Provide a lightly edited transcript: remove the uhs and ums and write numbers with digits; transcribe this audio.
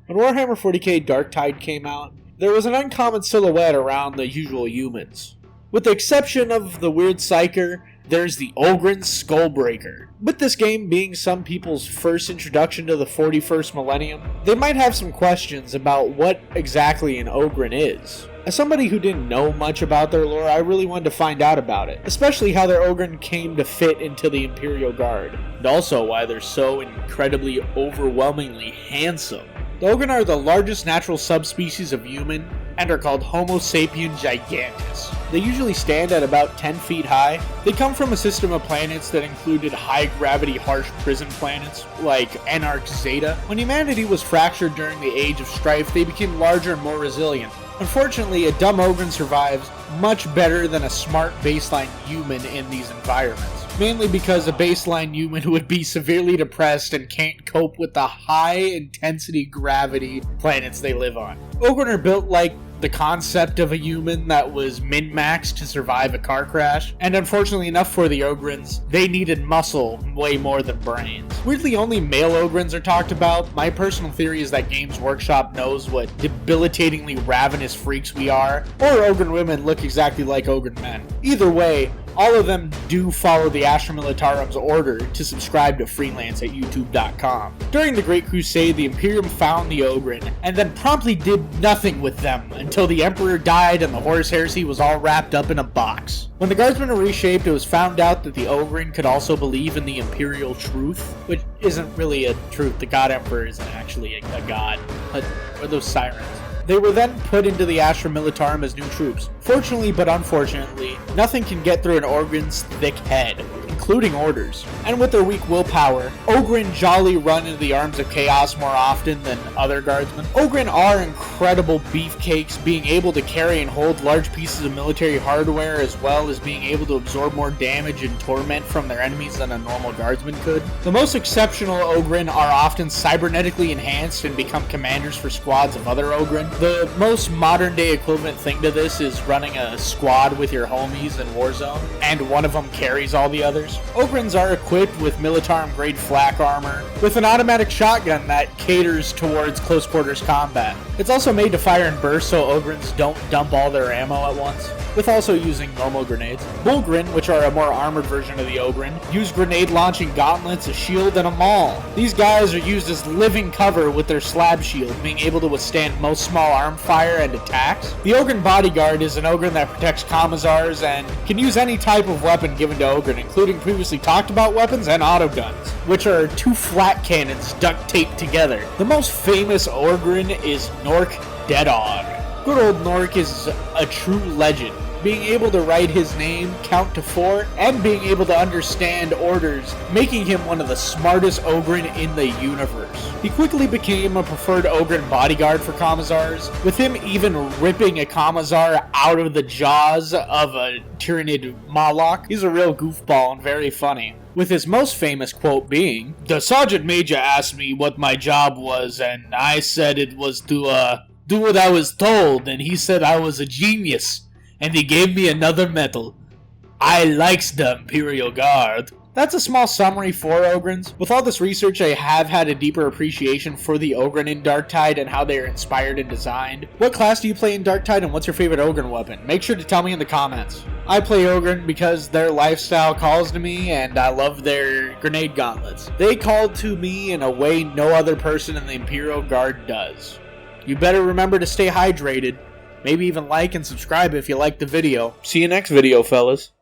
When Warhammer 40k Darktide came out, there was an uncommon silhouette around the usual humans. With the exception of the weird Psyker, there's the Ogryn Skullbreaker. With this game being some people's first introduction to the 41st millennium, they might have some questions about what exactly an Ogryn is. As somebody who didn't know much about their lore, I really wanted to find out about it, especially how their Ogryn came to fit into the Imperial Guard, and also why they're so incredibly overwhelmingly handsome. The Ogryn are the largest natural subspecies of human, and are called Homo sapien gigantes. They usually stand at about 10 feet high. They come from a system of planets that included high-gravity, harsh prison planets, like Anarch Zeta. When humanity was fractured during the Age of Strife, they became larger and more resilient. Unfortunately, a dumb Ogryn survives much better than a smart baseline human in these environments. Mainly because a baseline human would be severely depressed and can't cope with the high-intensity gravity planets they live on. Ogryn are built like the concept of a human that was min-maxed to survive a car crash, and unfortunately enough for the Ogryns, they needed muscle way more than brains. Weirdly, only male Ogryns are talked about. My personal theory is that Games Workshop knows what debilitatingly ravenous freaks we are, or Ogryn women look exactly like Ogryn men. Either way, all of them do follow the Astra Militarum's order to subscribe to freelance at youtube.com. During the Great Crusade, the Imperium found the Ogryn, and then promptly did nothing with them until the Emperor died and the Horus Heresy was all wrapped up in a box. When the Guardsmen were reshaped, it was found out that the Ogryn could also believe in the Imperial truth, which isn't really a truth. The God Emperor isn't actually a god. Or those sirens. They were then put into the Astra Militarum as new troops. Fortunately, but unfortunately, nothing can get through an Ogryn's thick head, including orders. And with their weak willpower, Ogryn jolly run into the arms of chaos more often than other guardsmen. Ogryn are incredible beefcakes, being able to carry and hold large pieces of military hardware, as well as being able to absorb more damage and torment from their enemies than a normal guardsman could. The most exceptional Ogryn are often cybernetically enhanced and become commanders for squads of other Ogryn. The most modern day equivalent thing to this is running a squad with your homies in Warzone, and one of them carries all the others. Ogryns are equipped with Militarum grade flak armor, with an automatic shotgun that caters towards close quarters combat. It's also made to fire in bursts so Ogryns don't dump all their ammo at once, with also using normal grenades. Bullgryn, which are a more armored version of the Ogryn, use grenade launching gauntlets, a shield, and a maul. These guys are used as living cover with their slab shield, being able to withstand most small arm fire and attacks. The Ogryn Bodyguard is an Ogryn that protects Commissars and can use any type of weapon given to Ogryn, including previously talked about weapons and autoguns, which are two flat cannons duct taped together. The most famous Ogryn is Nork Deadog. Good old Nork is a true legend, being able to write his name, count to 4, and being able to understand orders, making him one of the smartest Ogryn in the universe. He quickly became a preferred Ogryn bodyguard for Commissars, with him even ripping a Commissar out of the jaws of a Tyrannid Moloch. He's a real goofball and very funny, with his most famous quote being, "The Sergeant Major asked me what my job was, and I said it was to, do what I was told, and he said I was a genius. And he gave me another medal. I likes the Imperial Guard." That's a small summary for Ogryns. With all this research, I have had a deeper appreciation for the Ogryn in Darktide and how they are inspired and designed. What class do you play in Darktide, and what's your favorite Ogryn weapon? Make sure to tell me in the comments. I play Ogryn because their lifestyle calls to me, and I love their grenade gauntlets. They call to me in a way no other person in the Imperial Guard does. You better remember to stay hydrated. Maybe even like and subscribe if you liked the video. See you next video, fellas.